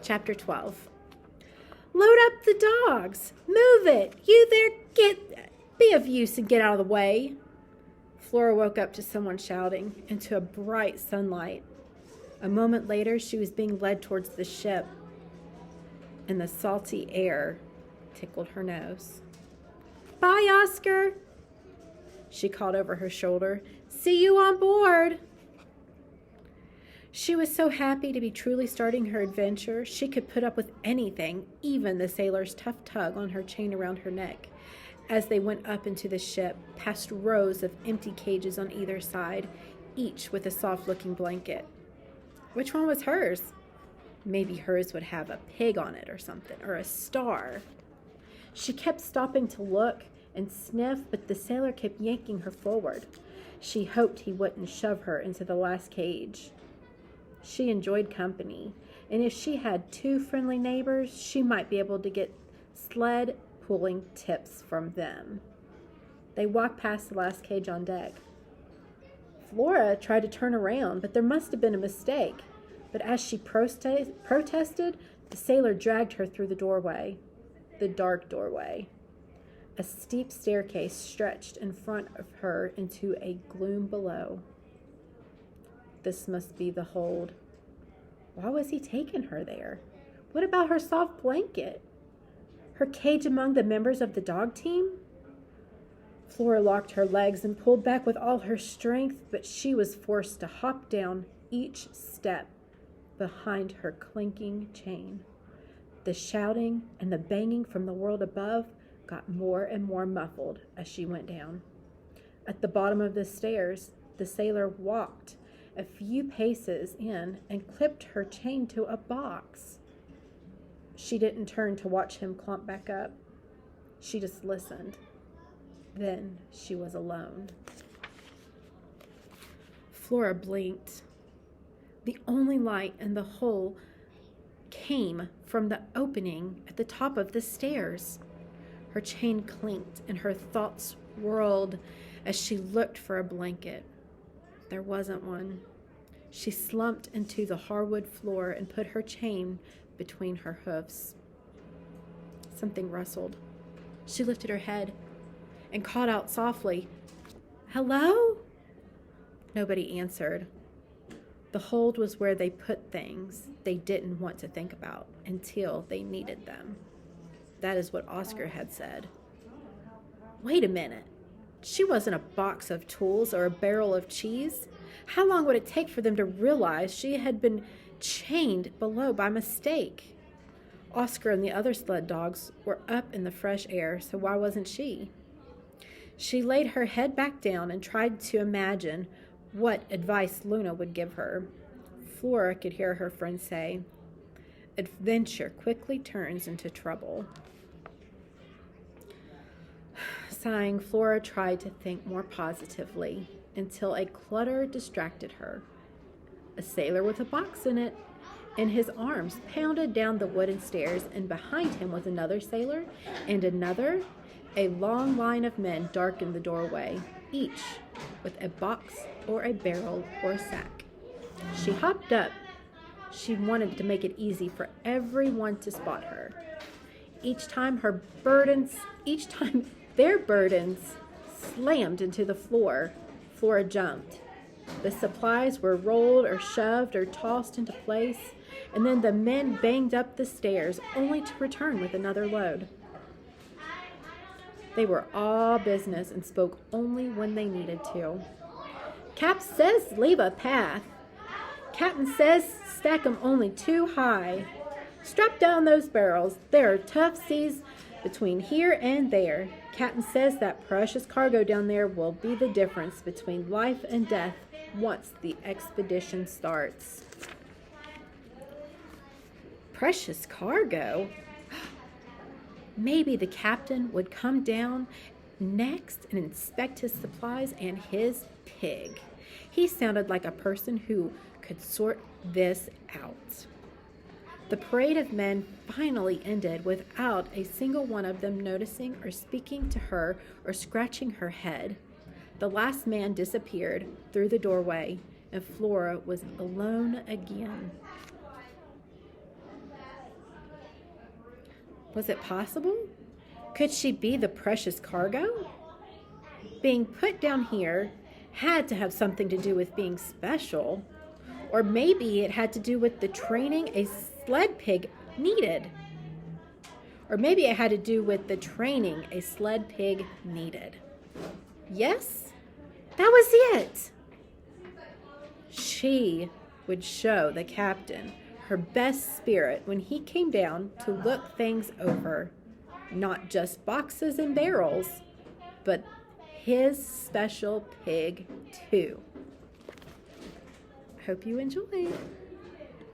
Chapter 12. Load up the dogs. Move it. You there, be of use and get out of the way. Flora woke up to someone shouting into a bright sunlight. A moment later, she was being led towards the ship, and the salty air tickled her nose. Bye, Oscar, she called over her shoulder. See you on board. She was so happy to be truly starting her adventure. She could put up with anything, even the sailor's tough tug on her chain around her neck. As they went up into the ship, past rows of empty cages on either side, each with a soft-looking blanket. Which one was hers? Maybe hers would have a pig on it or something, or a star. She kept stopping to look and sniff, but the sailor kept yanking her forward. She hoped he wouldn't shove her into the last cage. She enjoyed company, and if she had 2 friendly neighbors, she might be able to get sled pulling tips from them. They walked past the last cage on deck. Flora tried to turn around, but there must have been a mistake. But as she protested, the sailor dragged her through the doorway, the dark doorway. A steep staircase stretched in front of her into a gloom below. This must be the hold. Why was he taking her there? What about her soft blanket? Her cage among the members of the dog team? Flora locked her legs and pulled back with all her strength, but she was forced to hop down each step behind her clinking chain. The shouting and the banging from the world above got more and more muffled as she went down. At the bottom of the stairs, the sailor walked a few paces in and clipped her chain to a box. She didn't turn to watch him climb back up. She just listened. Then she was alone. Flora blinked. The only light in the hole came from the opening at the top of the stairs. Her chain clinked and her thoughts whirled as she looked for a blanket. There wasn't one. She slumped into the hardwood floor and put her chain between her hoofs. Something rustled. She lifted her head and called out softly, "Hello?" Nobody answered. The hold was where they put things they didn't want to think about until they needed them. That is what Oscar had said. Wait a minute. She wasn't a box of tools or a barrel of cheese. How long would it take for them to realize she had been chained below by mistake? Oscar and the other sled dogs were up in the fresh air, so why wasn't she? She laid her head back down and tried to imagine what advice Luna would give her. Flora could hear her friend say, "Adventure quickly turns into trouble." Sighing, Flora tried to think more positively until a clutter distracted her. A sailor with a box in it, and his arms pounded down the wooden stairs, and behind him was another sailor and another. A long line of men darkened the doorway, each with a box or a barrel or a sack. She hopped up. She wanted to make it easy for everyone to spot her. Each time their burdens slammed into the floor, Flora jumped. The supplies were rolled or shoved or tossed into place, and then the men banged up the stairs only to return with another load. They were all business and spoke only when they needed to. "Cap says leave a path. Captain says stack 'em only too high. Strap down those barrels. There are tough seas between here and there. Captain says that precious cargo down there will be the difference between life and death once the expedition starts." Precious cargo? Maybe the captain would come down next and inspect his supplies and his pig. He sounded like a person who could sort this out. The parade of men finally ended without a single one of them noticing or speaking to her or scratching her head. The last man disappeared through the doorway, and Flora was alone again. Was it possible? Could she be the precious cargo? Being put down here had to have something to do with being special. Or maybe it had to do with the training a sled pig needed. Or maybe it had to do with the training a sled pig needed. Yes, that was it. She would show the captain her best spirit when he came down to look things over. Not just boxes and barrels, but his special pig too. Hope you enjoyed.